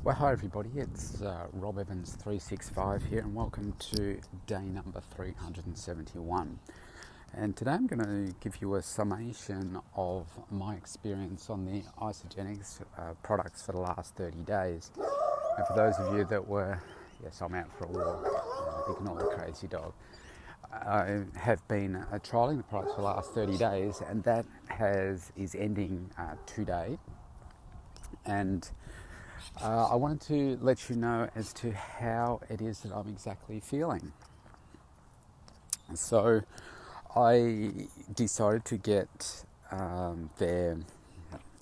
Well, hi everybody, it's Rob Evans 365 here, and welcome to day number 371. And today I'm going to give you a summation of my experience on the Isagenix products for the last 30 days. And for those of you that were, yes, I'm out for a walk, ignore the crazy dog. I have been trialling the products for the last 30 days, and that is ending today. And I wanted to let you know as to how it is that I'm exactly feeling. So I decided to get their,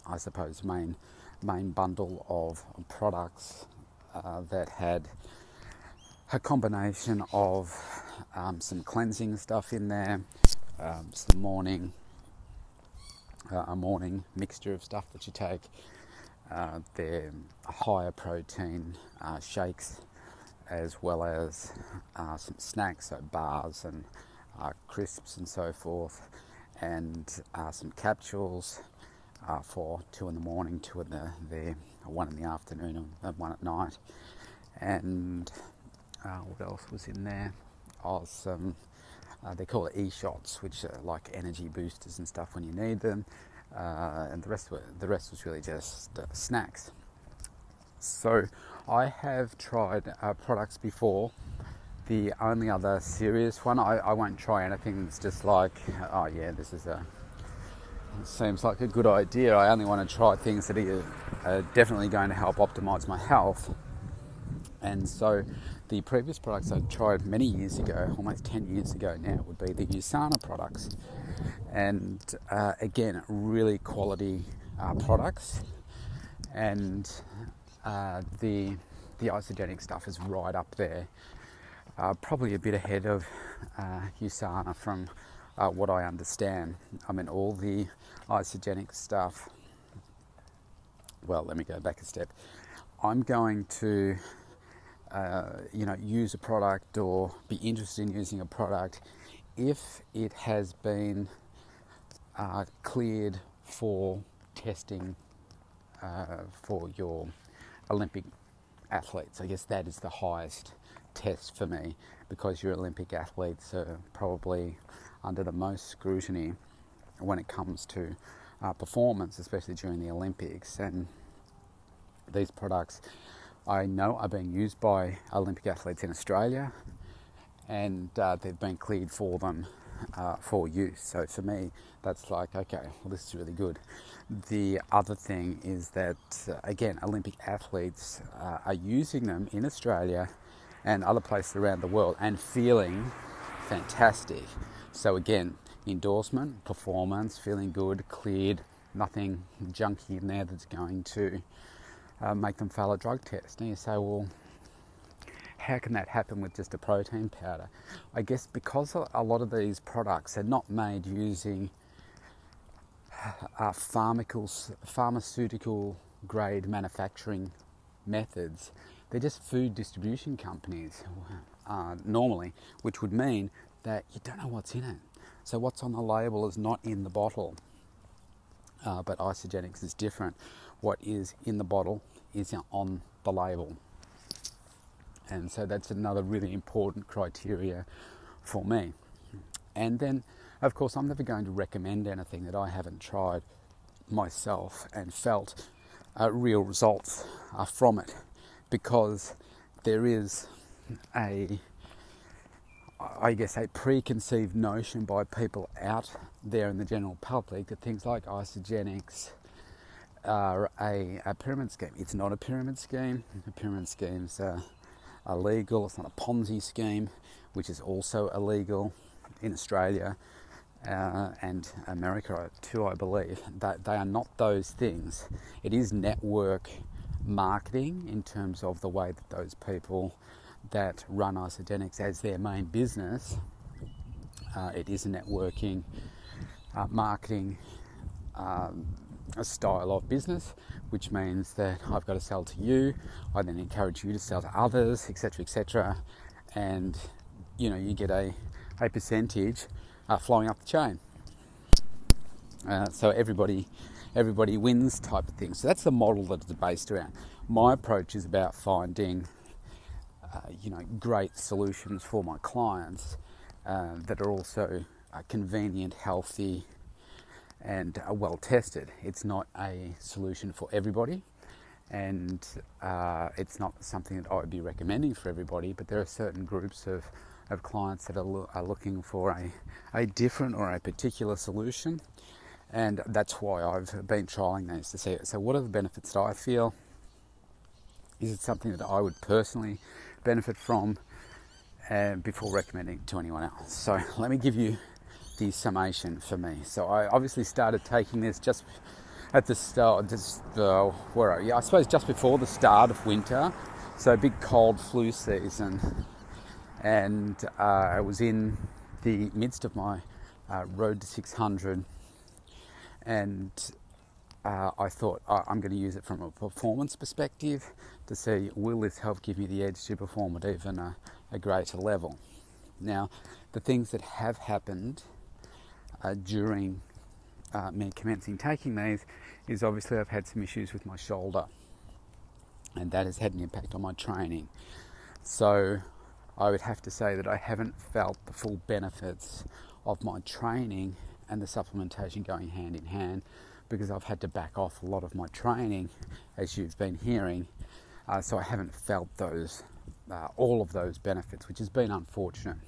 I suppose, main bundle of products that had a combination of some cleansing stuff in there, some a morning mixture of stuff that you take. Their higher protein shakes, as well as some snacks, so bars and crisps and so forth, and some capsules for 2 in the morning, 2 in the 1 in the afternoon, and 1 at night. And what else was in there? Some they call it e-shots, which are like energy boosters and stuff when you need them. And the rest was really just snacks. So I have tried products before. The only other serious one, I won't try anything that's just like, oh yeah, seems like a good idea. I only want to try things that are definitely going to help optimize my health. And so the previous products I tried many years ago, almost 10 years ago now, would be the Isagenix products. And again, really quality products. And the Isagenix stuff is right up there. Probably a bit ahead of Isagenix from what I understand. I mean, all the Isagenix stuff, well, let me go back a step. I'm going to use a product or be interested in using a product if it has been cleared for testing for your Olympic athletes. I guess that is the highest test for me, because your Olympic athletes are probably under the most scrutiny when it comes to performance, especially during the Olympics. And these products I know are being used by Olympic athletes in Australia, and they've been cleared for them for use. So for me, that's like, okay, well, this is really good. The other thing is that, again, Olympic athletes are using them in Australia and other places around the world and feeling fantastic. So again, endorsement, performance, feeling good, cleared, nothing junky in there that's going to make them fail a drug test. And you say, well, how can that happen with just a protein powder? I guess because a lot of these products are not made using pharmaceutical grade manufacturing methods. They're just food distribution companies normally, which would mean that you don't know what's in it. So what's on the label is not in the bottle. But Isagenix is different. What is in the bottle is on the label. And so that's another really important criteria for me. And then, of course, I'm never going to recommend anything that I haven't tried myself and felt real results from it, because there is a preconceived notion by people out there in the general public that things like Isagenix are a pyramid scheme. It's not a pyramid scheme. A pyramid scheme's illegal. It's not a Ponzi scheme, which is also illegal in Australia and America too, I believe. They are not those things. It is network marketing in terms of the way that those people that run Isagenix as their main business, it is a networking marketing a style of business, which means that I've got to sell to you, I then encourage you to sell to others, etc., etc., and you get a percentage flowing up the chain. So everybody wins type of thing. So that's the model that it's based around. my approach is about finding great solutions for my clients that are also convenient, healthy, and well tested. It's not a solution for everybody, and it's not something that I would be recommending for everybody, but there are certain groups of clients that are looking for a different or a particular solution, and that's why I've been trialling these to see, so what are the benefits that I feel? Is it something that I would personally benefit from, and before recommending it to anyone else? So let me give you the summation for me. So I obviously started taking this just at the start, I suppose just before the start of winter, so big cold flu season, and I was in the midst of my road to 600, and I thought I'm going to use it from a performance perspective to see, will this help give me the edge to perform at even a greater level? Now, the things that have happened during me commencing taking these is obviously I've had some issues with my shoulder, and that has had an impact on my training. So I would have to say that I haven't felt the full benefits of my training and the supplementation going hand in hand, because I've had to back off a lot of my training, as you've been hearing. So I haven't felt all of those benefits, which has been unfortunate.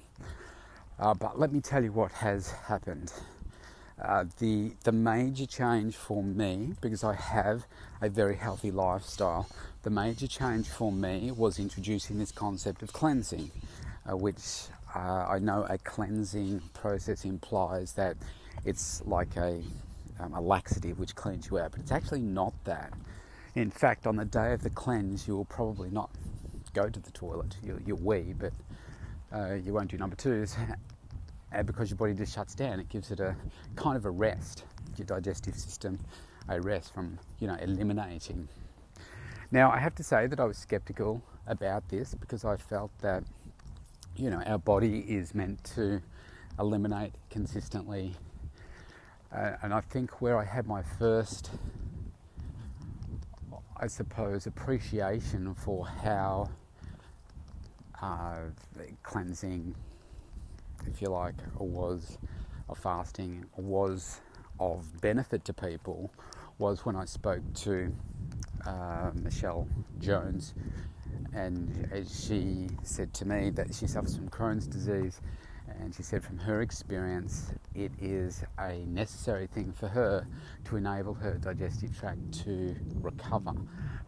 But let me tell you what has happened. The major change for me, because I have a very healthy lifestyle, the major change for me was introducing this concept of cleansing, which I know a cleansing process implies that it's like a laxative which cleans you out, but it's actually not that. In fact, on the day of the cleanse, you will probably not go to the toilet. You'll wee, but you won't do number twos, because your body just shuts down. It gives it a kind of a rest, your digestive system, a rest from eliminating. Now, I have to say that I was skeptical about this, because I felt that our body is meant to eliminate consistently. And I think where I had my first, I suppose, appreciation for how cleansing, if you like, was of fasting, was of benefit to people, was when I spoke to Michelle Jones, and she said to me that she suffers from Crohn's disease, and she said from her experience it is a necessary thing for her to enable her digestive tract to recover,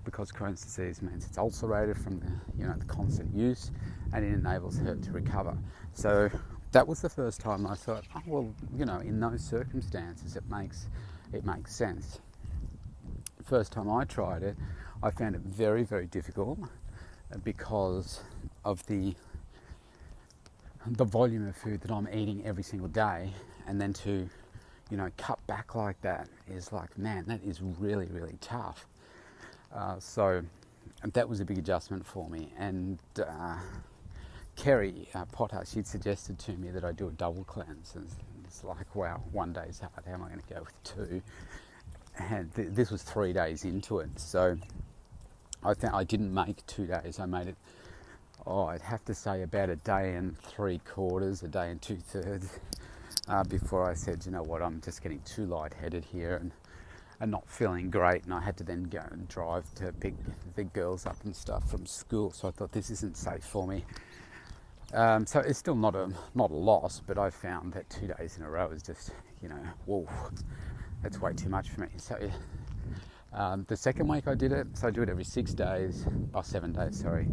because Crohn's disease means it's ulcerated from the constant use, and it enables her to recover. So that was the first time I thought, oh, well, in those circumstances it makes sense. First time I tried it, I found it very, very difficult, because of the volume of food that I'm eating every single day, and then to cut back like that is like, man, that is really, really tough. So that was a big adjustment for me. And Kerry Potter, she'd suggested to me that I do a double cleanse. And it's like, wow, one day's hard, how am I going to go with two? And this was 3 days into it, so I didn't make 2 days. I made it, I'd have to say about a day and 3/4, a day and 2/3, before I said, you know what, I'm just getting too lightheaded here and not feeling great, and I had to then go and drive to pick the girls up and stuff from school. So I thought, this isn't safe for me. So it's still not a loss, but I found that 2 days in a row is just, whoa, that's way too much for me. So the second week I did it, so I do it every 6 days, 7 days, sorry.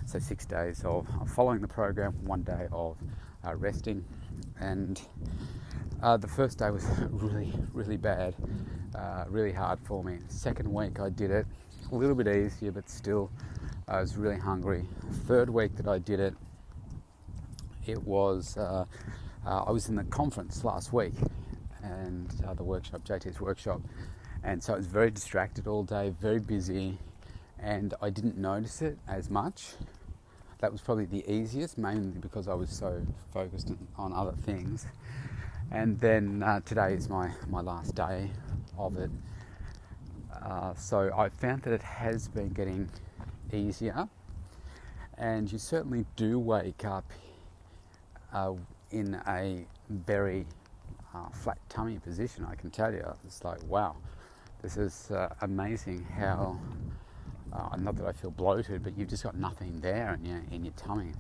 So 6 days of following the program, 1 day of resting. And the first day was really, really bad, really hard for me. Second week I did it, a little bit easier, but still I was really hungry. Third week that I did it, it was, I was in the conference last week, and the workshop, JT's workshop, and so I was very distracted all day, very busy, and I didn't notice it as much. That was probably the easiest, mainly because I was so focused on other things. And then today is my last day of it. So I found that it has been getting easier, and you certainly do wake up in a very flat tummy position. I can tell you, it's like, wow, this is amazing how, not that I feel bloated, but you've just got nothing there in your tummy.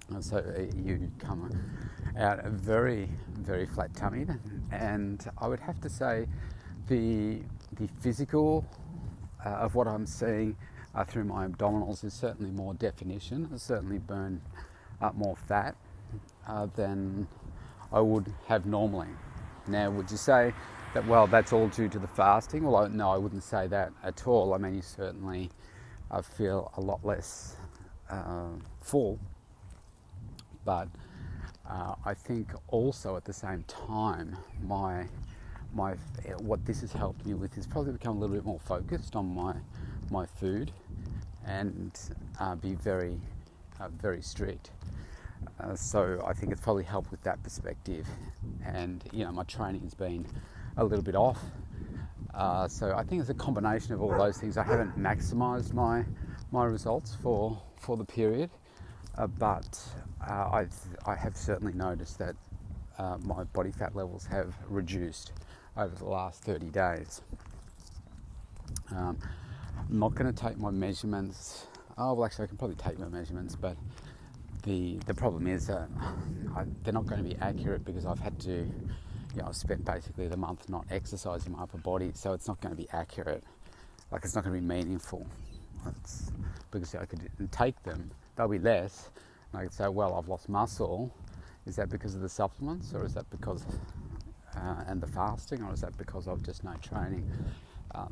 And so you come out a very, very flat tummy, and I would have to say the physical of what I'm seeing through my abdominals is certainly more definition. I certainly burn up more fat than I would have normally. Now, would you say that, well, that's all due to the fasting? Well, no, I wouldn't say that at all. I mean, you certainly feel a lot less full, but I think also at the same time, what this has helped me with is probably become a little bit more focused on my food and be very strict. So I think it's probably helped with that perspective, and my training has been a little bit off. So I think it's a combination of all those things. I haven't maximised my results for the period, but I have certainly noticed that my body fat levels have reduced over the last 30 days. I'm not going to take my measurements. Oh, well, actually, I can probably take my measurements, but the problem is that they're not going to be accurate because I've had to, I've spent basically the month not exercising my upper body, so it's not going to be accurate. Like, it's not going to be meaningful. It's because I could take them, they'll be less, and I could say, well, I've lost muscle. Is that because of the supplements, or is that because and the fasting, or is that because of just no training?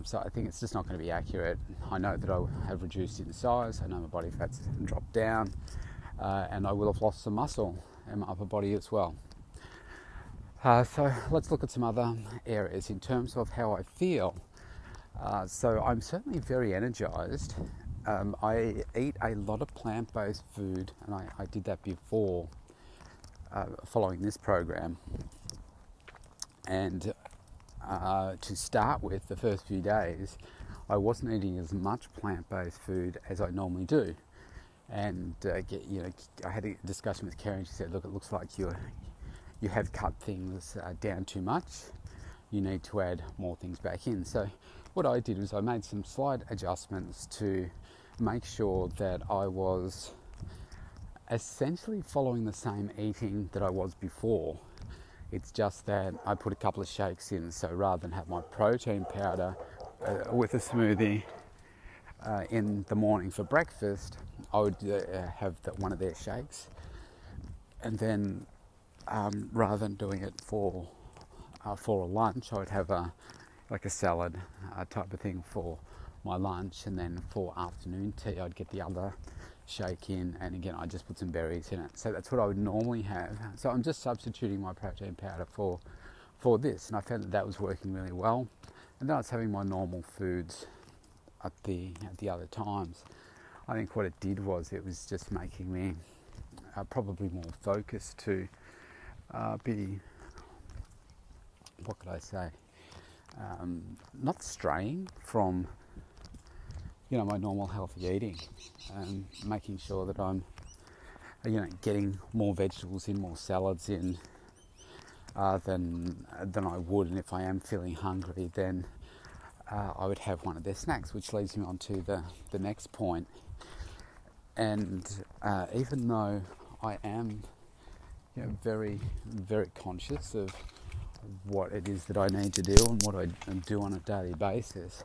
So I think it's just not going to be accurate. I know that I have reduced in size. I know my body fat's dropped down, and I will have lost some muscle in my upper body as well. So let's look at some other areas in terms of how I feel. So I'm certainly very energized. I eat a lot of plant-based food, and I did that before following this program. And to start with, the first few days, I wasn't eating as much plant-based food as I normally do. And I had a discussion with Karen. She said, "Look, it looks like you have cut things down too much. You need to add more things back in." So what I did was I made some slight adjustments to make sure that I was essentially following the same eating that I was before. It's just that I put a couple of shakes in. So rather than have my protein powder with a smoothie in the morning for breakfast, I would have one of their shakes. And then rather than doing it for a lunch, I would have a salad type of thing for my lunch, and then for afternoon tea I'd get the other shake in, and again I just put some berries in it. So that's what I would normally have. So I'm just substituting my protein powder for this, and I found that was working really well. And then I was having my normal foods at the other times. I think what it did was it was just making me probably more focused to be, what could I say, not straying from my normal healthy eating, and making sure that I'm getting more vegetables in, more salads in than I would. And if I am feeling hungry, then I would have one of their snacks, which leads me on to the next point. And even though I am very, very conscious of what it is that I need to do and what I do on a daily basis,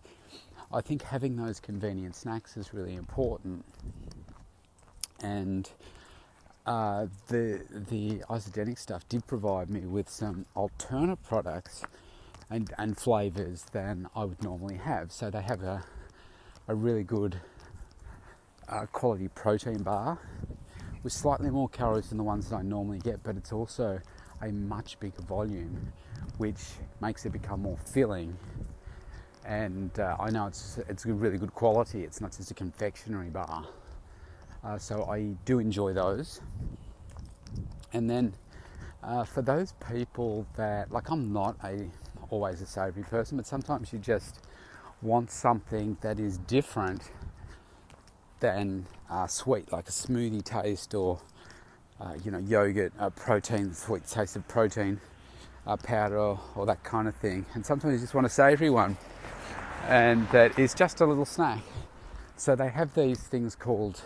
I think having those convenient snacks is really important. And the Isagenix stuff did provide me with some alternate products and flavours than I would normally have. So they have a really good quality protein bar with slightly more calories than the ones that I normally get, but it's also a much bigger volume, which makes it become more filling. And I know it's really good quality. It's not just a confectionery bar. So I do enjoy those. And then for those people that, like, I'm not always a savoury person, but sometimes you just want something that is different than sweet, like a smoothie taste, or yogurt, protein, sweet taste of protein powder, or that kind of thing. And sometimes you just want a savoury one, and that is just a little snack. So they have these things called,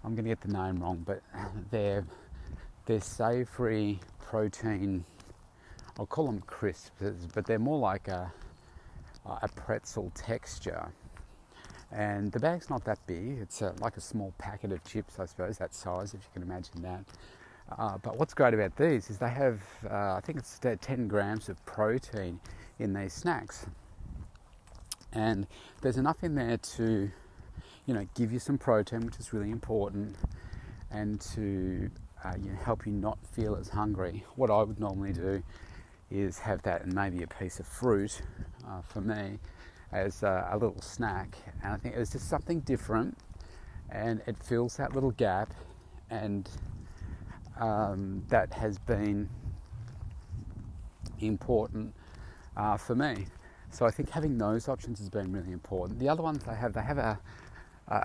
I'm going to get the name wrong, but they're savoury protein. I'll call them crisps, but they're more like a pretzel texture. And the bag's not that big. It's like a small packet of chips, I suppose, that size, if you can imagine that. But what's great about these is they have, I think it's 10 grams of protein in these snacks. And there's enough in there to, give you some protein, which is really important, and to help you not feel as hungry. What I would normally do is have that and maybe a piece of fruit, for me, as a little snack. And I think it was just something different, and it fills that little gap, and that has been important for me. So I think having those options has been really important. The other ones they have a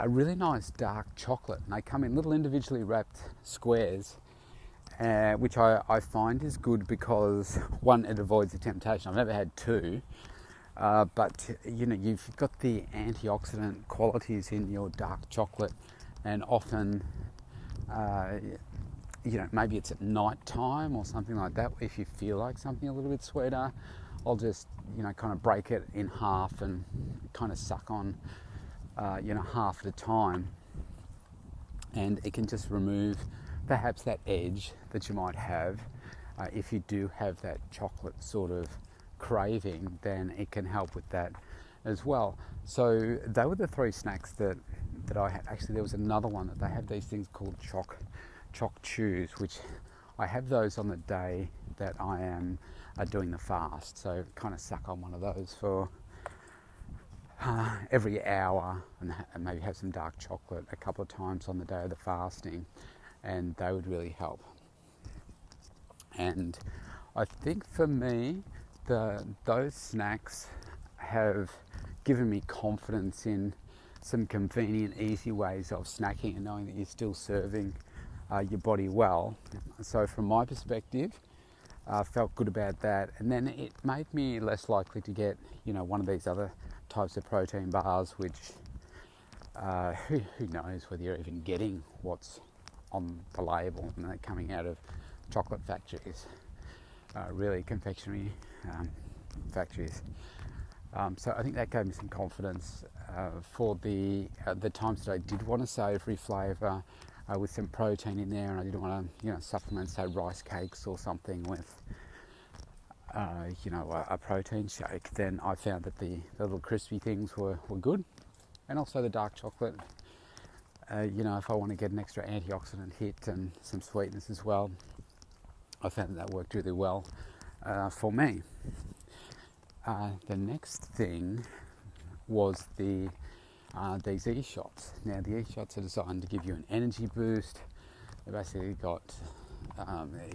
really nice dark chocolate, and they come in little individually wrapped squares, which I find is good because, one, it avoids the temptation. I've never had two, but you've got the antioxidant qualities in your dark chocolate, and often maybe it's at night time or something like that. If you feel like something a little bit sweeter, I'll just kind of break it in half and kind of suck on half at a time, and it can just remove perhaps that edge that you might have. If you do have that chocolate sort of craving, then it can help with that as well. So they were the three snacks that I had. Actually, there was another one that they have, these things called choc chews, which I have those on the day that I am doing the fast. So kind of suck on one of those for every hour, and maybe have some dark chocolate a couple of times on the day of the fasting, and they would really help. And I think for me, those snacks have given me confidence in some convenient, easy ways of snacking and knowing that you're still serving your body well. So from my perspective, I felt good about that. And then it made me less likely to get, one of these other types of protein bars, which who knows whether you're even getting what's on the label, and they're coming out of chocolate factories, really confectionery factories. So I think that gave me some confidence for the times that I did want a savoury flavour with some protein in there, and I didn't want to supplement, say, rice cakes or something with a protein shake. Then I found that the little crispy things were good, and also the dark chocolate. If I want to get an extra antioxidant hit and some sweetness as well, I found that worked really well for me. The next thing was these e-shots. Now, the e-shots are designed to give you an energy boost. They've basically got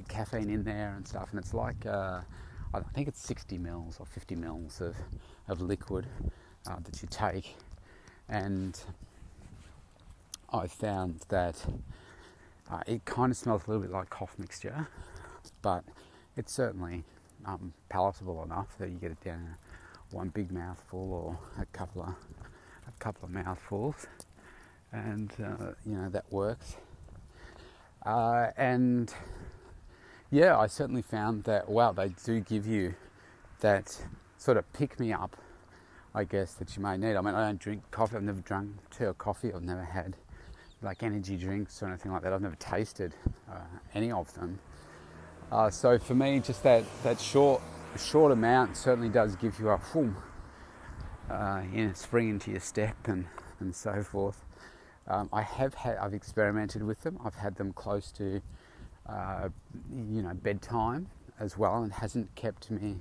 caffeine in there and stuff, and it's like I think it's 60 mils or 50 mils of liquid that you take. And I found that it kind of smells a little bit like cough mixture, but it's certainly palatable enough that you get it down in one big mouthful or a couple of mouthfuls, and that works. And yeah, I certainly found that, wow, they do give you that sort of pick-me-up, I guess, that you may need. I mean, I don't drink coffee. I've never drunk tea or coffee. I've never had like energy drinks or anything like that. I've never tasted any of them. So for me, just that short amount certainly does give you a spring into your step and so forth. I've experimented with them. I've had them close to bedtime as well, and it hasn't kept me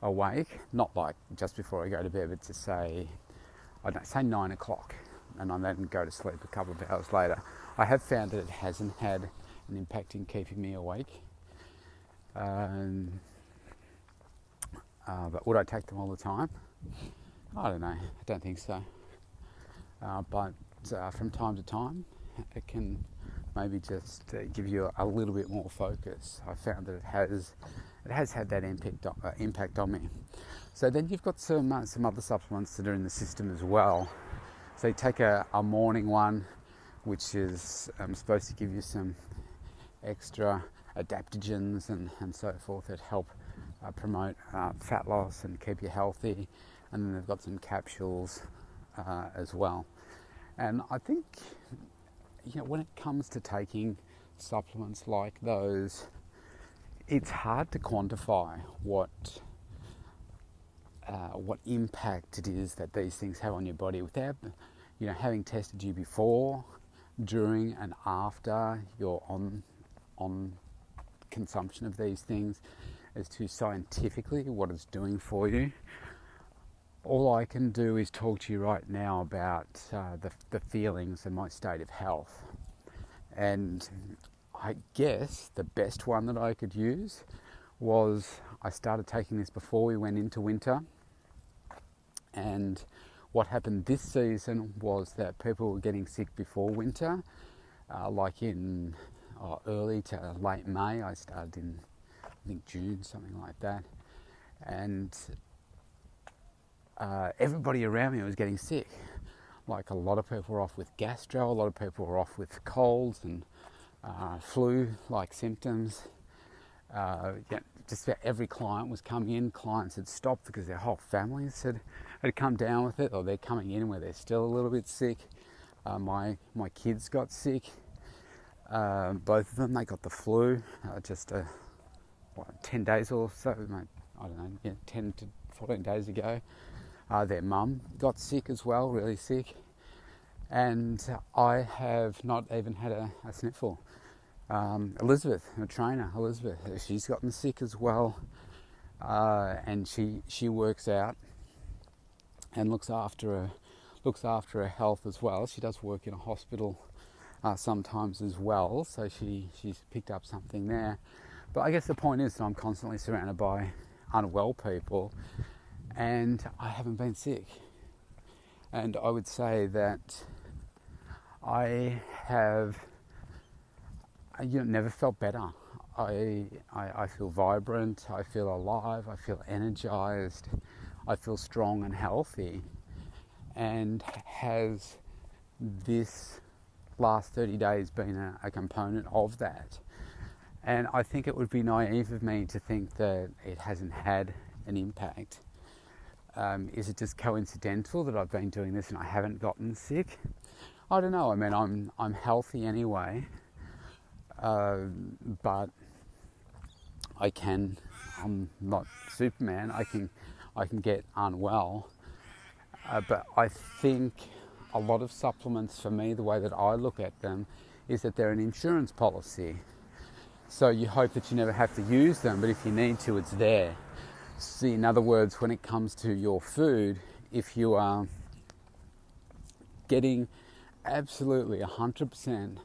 awake. Not like just before I go to bed, but to say 9 o'clock, and I then go to sleep a couple of hours later. I have found that it hasn't had an impact in keeping me awake. But would I take them all the time? I don't know, I don't think so. But from time to time, it can maybe just give you a little bit more focus. I found that it has had that impact on me. So then you've got some other supplements that are in the system as well. So you take a morning one, which is supposed to give you some extra adaptogens and so forth that help promote fat loss and keep you healthy. And then they've got some capsules as well. And I think, when it comes to taking supplements like those, it's hard to quantify what impact it is that these things have on your body without, having tested you before, during, and after you're on consumption of these things as to scientifically what it's doing for you. All I can do is talk to you right now about the feelings and my state of health. And I guess the best one that I could use was I started taking this before we went into winter. And what happened this season was that people were getting sick before winter, like in early to late May. I started in, I think, June, something like that. And everybody around me was getting sick. Like a lot of people were off with gastro, a lot of people were off with colds and flu-like symptoms. Just about every client was coming in. Clients had stopped because their whole families had come down with it, or they're coming in where they're still a little bit sick. My kids got sick. Both of them, they got the flu 10 days or so, I don't know, 10 to 14 days ago. Their mum got sick as well, really sick. And I have not even had a sniffle. Elizabeth, a trainer, she's gotten sick as well. And she works out and looks after her health as well. She does work in a hospital sometimes as well, so she's picked up something there. But I guess the point is that I'm constantly surrounded by unwell people, and I haven't been sick. And I would say that I have never felt better. I feel vibrant, I feel alive, I feel energized, I feel strong and healthy. And has this last 30 days been a component of that? And I think it would be naive of me to think that it hasn't had an impact. Is it just coincidental that I've been doing this and I haven't gotten sick? I don't know. I mean, I'm healthy anyway, but I'm not Superman. I can get unwell. But I think a lot of supplements, for me, the way that I look at them is that they're an insurance policy. So you hope that you never have to use them, but if you need to, it's there. So in other words, when it comes to your food, if you are getting absolutely 100%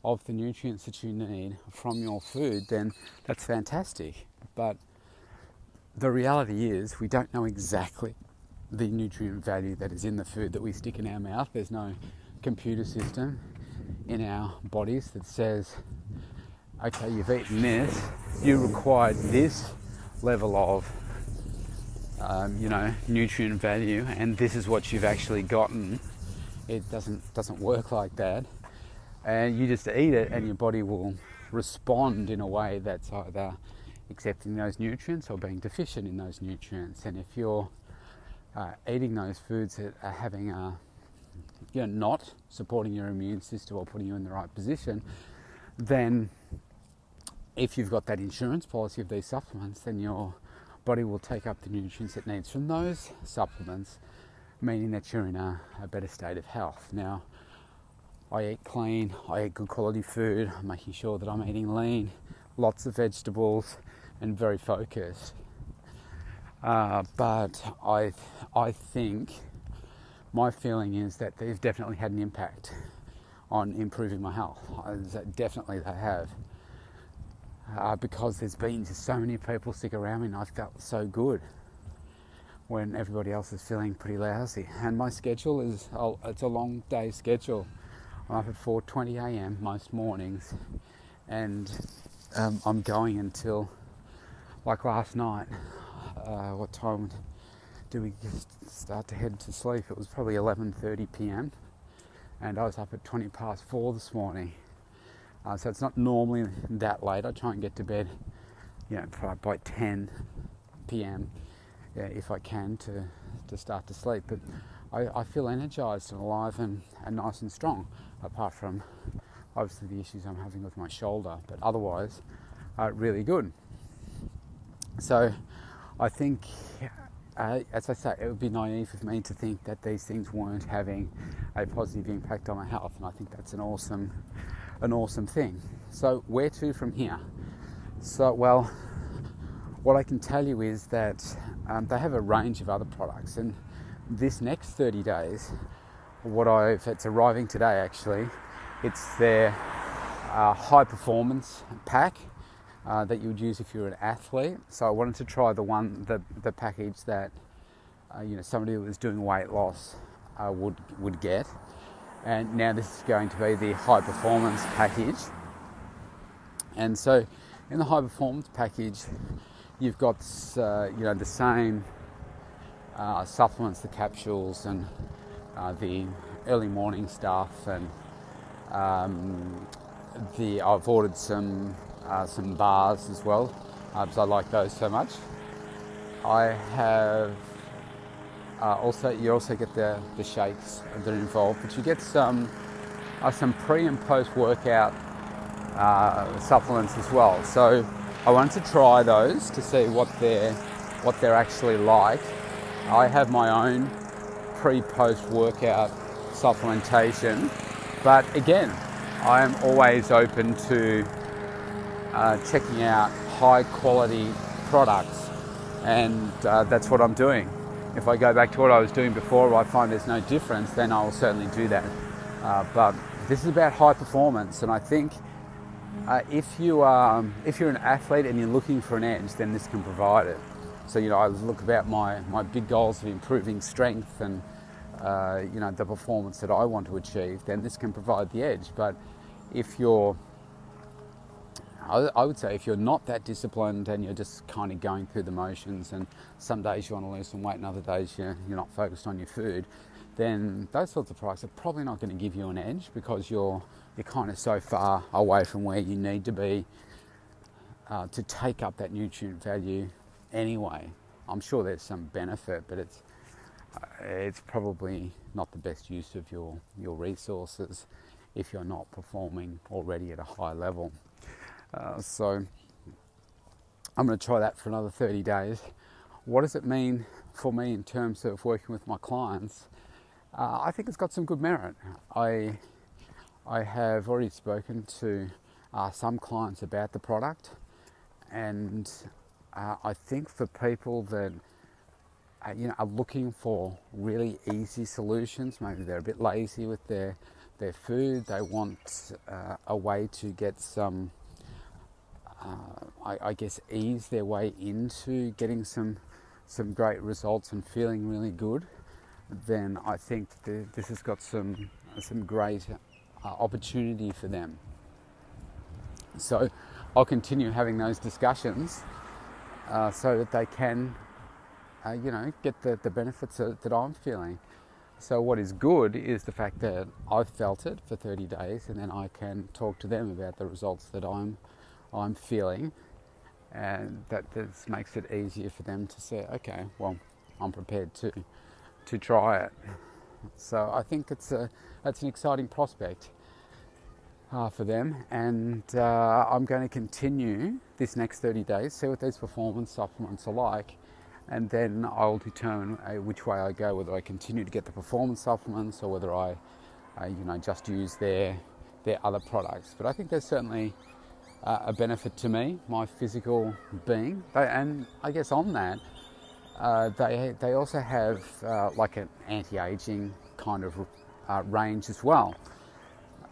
of the nutrients that you need from your food, then that's fantastic. But the reality is we don't know exactly the nutrient value that is in the food that we stick in our mouth. There's no computer system in our bodies that says, okay, you've eaten this, you required this level of nutrient value, and this is what you've actually gotten. It doesn't work like that. And you just eat it and your body will respond in a way that's either accepting those nutrients or being deficient in those nutrients. And if you're eating those foods that are having not supporting your immune system or putting you in the right position, then if you've got that insurance policy of these supplements, then your body will take up the nutrients it needs from those supplements, meaning that you're in a better state of health. Now, I eat clean, I eat good quality food, I'm making sure that I'm eating lean, lots of vegetables, and very focused. But I think my feeling is that they've definitely had an impact on improving my health. Definitely they have. Because there's been just so many people sick around me and I felt so good. when everybody else is feeling pretty lousy. And my schedule is, it's a long day schedule. I'm up at 4:20 a.m. most mornings, and I'm going until, like last night, what time do we start to head to sleep? It was probably 11:30 p.m. and I was up at 4:20 this morning. So it's not normally that late. I try and get to bed, by 10 p.m. If I can, to start to sleep. But I feel energised and alive and nice and strong, apart from obviously the issues I'm having with my shoulder, but otherwise really good. So I think, as I say, it would be naive of me to think that these things weren't having a positive impact on my health, and I think that's an awesome thing. So where to from here? So, well, what I can tell you is that they have a range of other products, and this next 30 days, it's arriving today actually, it's their high performance pack that you would use if you're an athlete. So I wanted to try the package that somebody who was doing weight loss would get, and now this is going to be the high performance package. And so in the high performance package, you've got the same supplements, the capsules, and the early morning stuff, and I've ordered some bars as well, because I like those so much. I have you also get the shakes that are involved, but you get some pre and post workout supplements as well. So I wanted to try those to see what they're actually like. I have my own pre-post workout supplementation, but again, I am always open to checking out high quality products, and that's what I'm doing. If I go back to what I was doing before, I find there's no difference, then I will certainly do that. But this is about high performance, and I think if you're an athlete and you're looking for an edge, then this can provide it. So I look about my big goals of improving strength and the performance that I want to achieve, then this can provide the edge. But I would say if you're not that disciplined and you're just kind of going through the motions, and some days you want to lose some weight and other days you're not focused on your food, then those sorts of products are probably not going to give you an edge, because you're kind of so far away from where you need to be to take up that nutrient value anyway. I'm sure there's some benefit, but it's probably not the best use of your resources if you're not performing already at a high level. So I'm going to try that for another 30 days. What does it mean for me in terms of working with my clients? I think it's got some good merit. I have already spoken to some clients about the product, and I think for people that are looking for really easy solutions, maybe they're a bit lazy with their food, they want a way to get some ease their way into getting some great results and feeling really good, then I think this has got some great opportunity for them. So I'll continue having those discussions so that they can get the benefits that I'm feeling. So what is good is the fact that I've felt it for 30 days, and then I can talk to them about the results that I'm feeling, and that this makes it easier for them to say, okay, well, I'm prepared to try it. So I think that's an exciting prospect for them, and I'm going to continue this next 30 days, see what these performance supplements are like, and then I'll determine which way I go, whether I continue to get the performance supplements or whether I just use their other products. But I think there's certainly a benefit to me, my physical being. And I guess on that, they also have like an anti-aging kind of range as well.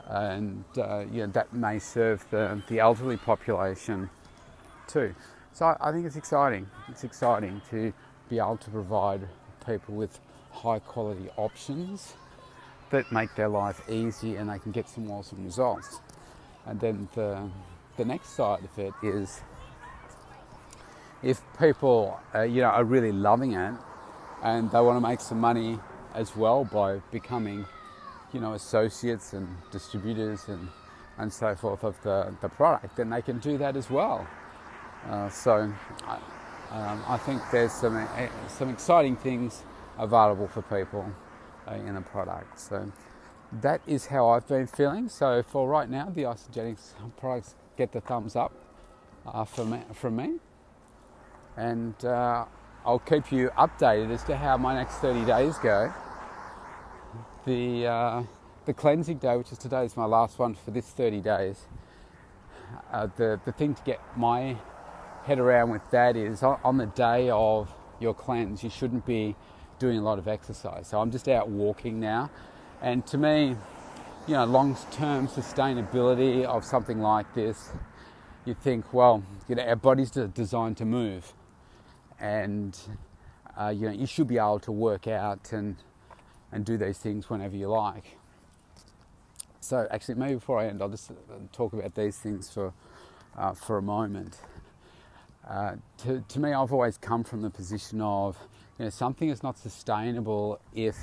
And that may serve the elderly population too. So I think it's exciting. It's exciting to be able to provide people with high quality options that make their life easy and they can get some awesome results. And then the next side of it is, if people are really loving it and they want to make some money as well by becoming associates and distributors and so forth of the product, then they can do that as well. So I think there's some exciting things available for people in the product. So that is how I've been feeling. So for right now, the Isagenix products get the thumbs up from me. And I'll keep you updated as to how my next 30 days go. The cleansing day, which is today, is my last one for this 30 days. The thing to get my head around with that is, on the day of your cleanse, you shouldn't be doing a lot of exercise. So I'm just out walking now, and to me, long-term sustainability of something like this, you think, well, our bodies are designed to move, and you should be able to work out and do these things whenever you like. So actually, maybe before I end, I'll just talk about these things for a moment. To me, I've always come from the position of, something is not sustainable if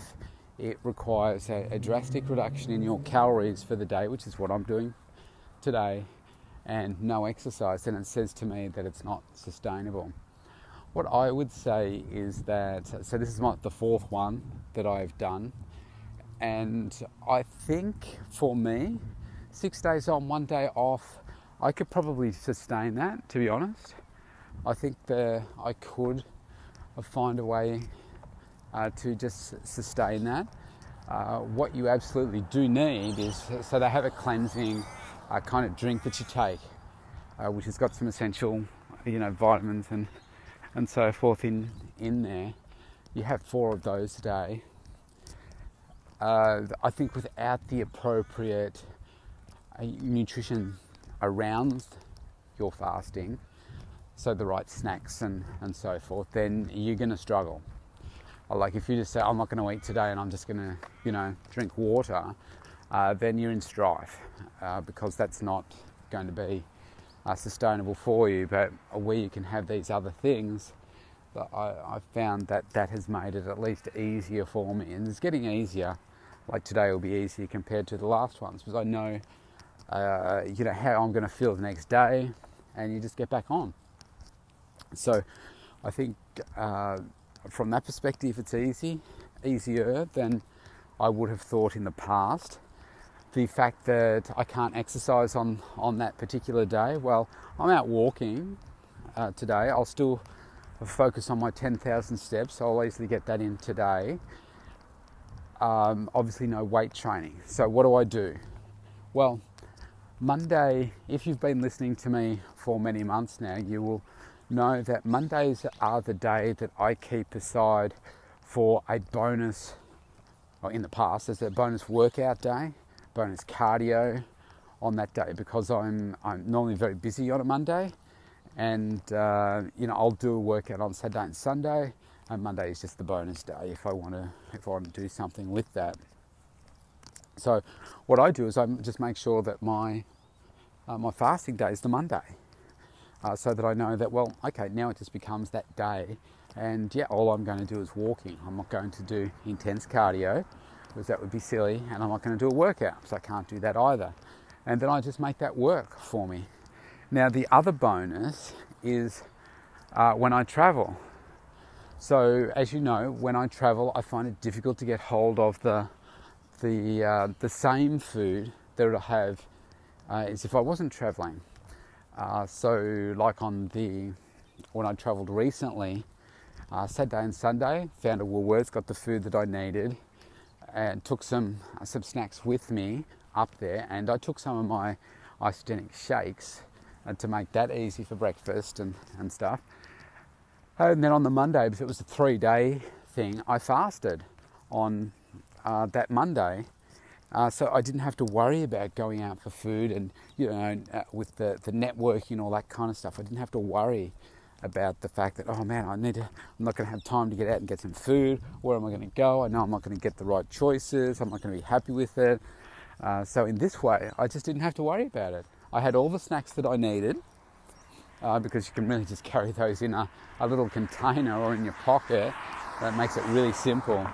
it requires a drastic reduction in your calories for the day, which is what I'm doing today, and no exercise. Then it says to me that it's not sustainable. What I would say is that, so this is the fourth one that I've done, and I think for me, 6 days on, 1 day off, I could probably sustain that, to be honest. I think that I could find a way to just sustain that. What you absolutely do need is, so they have a cleansing kind of drink that you take, which has got some essential, vitamins and so forth in there. You have 4 of those a day. I think without the appropriate nutrition around your fasting, so the right snacks and so forth, then you're going to struggle. Like if you just say, I'm not going to eat today and I'm just going to, drink water, then you're in strife, because that's not going to be sustainable for you. But where you can have these other things, I've found that has made it at least easier for me, and it's getting easier. Like today will be easier compared to the last ones, because I know, how I'm going to feel the next day, and you just get back on. So I think from that perspective, it's easier than I would have thought in the past. The fact that I can't exercise on that particular day, well, I'm out walking today. I'll still focus on my 10,000 steps, so I'll easily get that in today. Obviously no weight training. So what do? Well, Monday, if you've been listening to me for many months now, you will know that Mondays are the day that I keep aside for a bonus, or in the past, as a bonus workout day, bonus cardio on that day, because I'm normally very busy on a Monday, and I'll do a workout on Saturday and Sunday, and Monday is just the bonus day if I want to do something with that. So what I do is I just make sure that my fasting day is the Monday, so that I know that, well, okay, now it just becomes that day, and all I'm going to do is walking. I'm not going to do intense cardio, because that would be silly, and I'm not going to do a workout, so I can't do that either. And then I just make that work for me. Now the other bonus is when I travel. So as you know, when I travel, I find it difficult to get hold of the same food that I have as if I wasn't traveling. So like when I travelled recently, Saturday and Sunday, found a Woolworths, got the food that I needed, and took some snacks with me up there, and I took some of my Isagenix shakes to make that easy for breakfast and stuff. And then on the Monday, because it was a 3-day thing, I fasted on that Monday. So I didn't have to worry about going out for food and, with the networking and all that kind of stuff. I didn't have to worry about the fact that, oh man, I'm not going to have time to get out and get some food. Where am I going to go? I know I'm not going to get the right choices. I'm not going to be happy with it. So in this way, I just didn't have to worry about it. I had all the snacks that I needed, because you can really just carry those in a little container or in your pocket. That makes it really simple.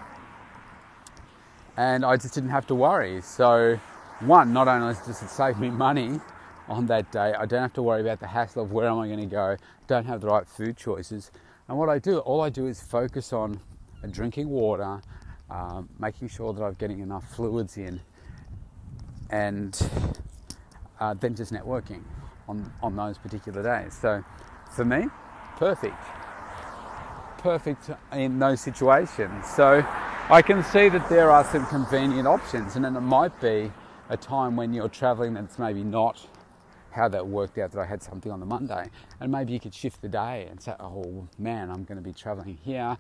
And I just didn't have to worry. So one, not only does it save me money on that day, I don't have to worry about the hassle of where am I going to go, don't have the right food choices. And all I do is focus on drinking water, making sure that I'm getting enough fluids in, and then just networking on those particular days. So for me, perfect in those situations. So I can see that there are some convenient options, and then it might be a time when you're traveling that's maybe not how that worked out, that I had something on the Monday, and maybe you could shift the day and say, oh man, I'm going to be traveling here,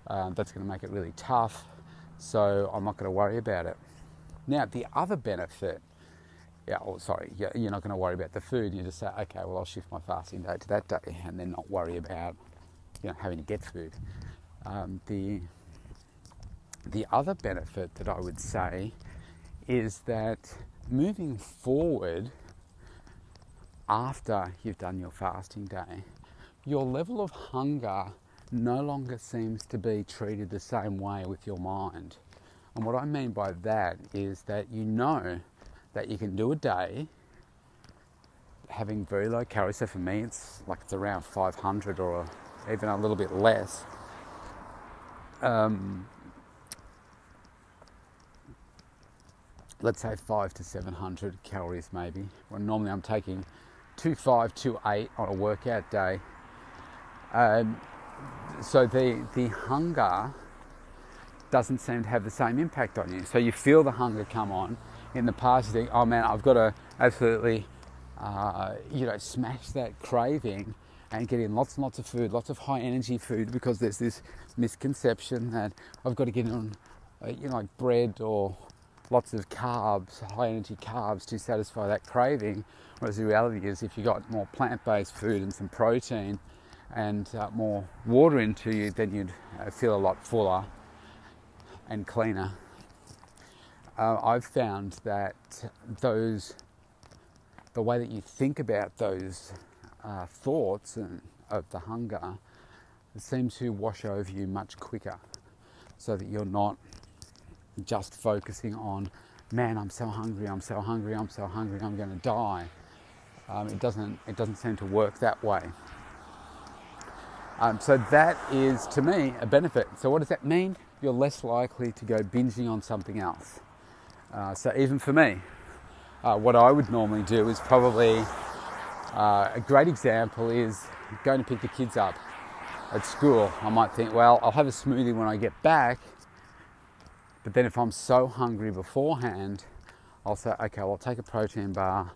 that's going to make it really tough, so I'm not going to worry about it. Now the other benefit, you're not going to worry about the food. You just say, okay, well, I'll shift my fasting day to that day, and then not worry about having to get food. The other benefit that I would say is that moving forward, after you've done your fasting day, your level of hunger no longer seems to be treated the same way with your mind. And what I mean by that is that you know that you can do a day having very low calories. So for me, it's around 500 or even a little bit less. Let's say 500 to 700 calories maybe. Well, normally I'm taking 2.5, 2.8 on a workout day. So the hunger doesn't seem to have the same impact on you. So you feel the hunger come on. In the past you think, oh man, I've got to absolutely smash that craving and get in lots and lots of food, lots of high energy food, because there's this misconception that I've got to get on like bread or lots of carbs, high energy carbs, to satisfy that craving. Whereas the reality is, if you got more plant-based food and some protein and more water into you, then you'd feel a lot fuller and cleaner. I've found that the way that you think about those thoughts of the hunger seems to wash over you much quicker, so that you're not just focusing on, man, I'm so hungry, I'm going to die. It doesn't seem to work that way. So that is, to me, a benefit. So what does that mean? You're less likely to go binging on something else. So even for me, what I would normally do is probably, a great example is going to pick the kids up at school. I might think, well, I'll have a smoothie when I get back, but then if I'm so hungry beforehand, I'll say, okay, well, I'll take a protein bar,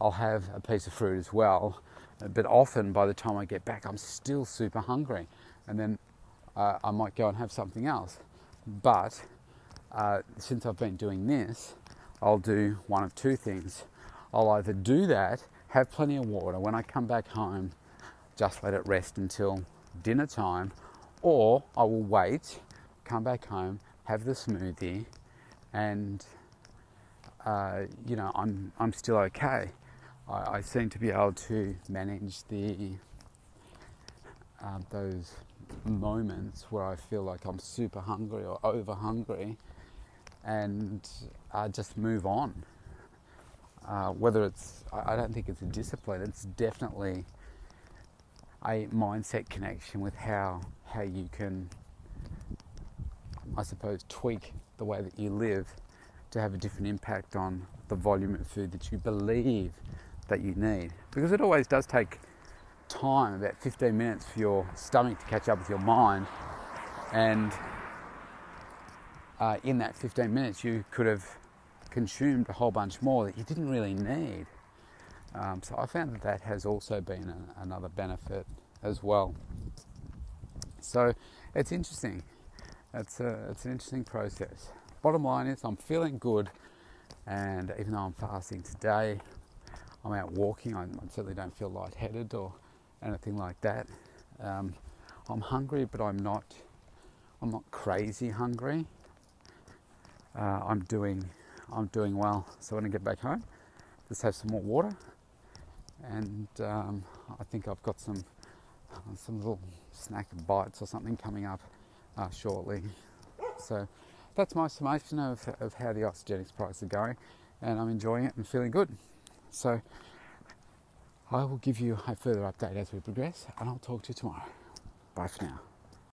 I'll have a piece of fruit as well, but often by the time I get back, I'm still super hungry, and then I might go and have something else. But since I've been doing this, I'll do one of two things. I'll either do that, have plenty of water, when I come back home, just let it rest until dinner time, or I will wait, come back home, have the smoothie, and I'm still okay. I seem to be able to manage those moments where I feel like I'm super hungry or over hungry, and just move on. Whether it's, I don't think it's a discipline, it's definitely a mindset connection with how you can, I suppose, tweak the way that you live to have a different impact on the volume of food that you believe that you need. Because it always does take time, about 15 minutes for your stomach to catch up with your mind, and in that 15 minutes you could have consumed a whole bunch more that you didn't really need. So I found that has also been another benefit as well. So it's interesting. It's an interesting process. Bottom line is, I'm feeling good, and even though I'm fasting today, I'm out walking. I certainly don't feel lightheaded or anything like that. I'm hungry, but I'm not crazy hungry. I'm doing well. So when I get back home, just have some more water, and I think I've got some little snack bites or something coming up shortly. So that's my summation of how the Isagenix products are going, and I'm enjoying it and feeling good. So I will give you a further update as we progress, and I'll talk to you tomorrow. Bye for now.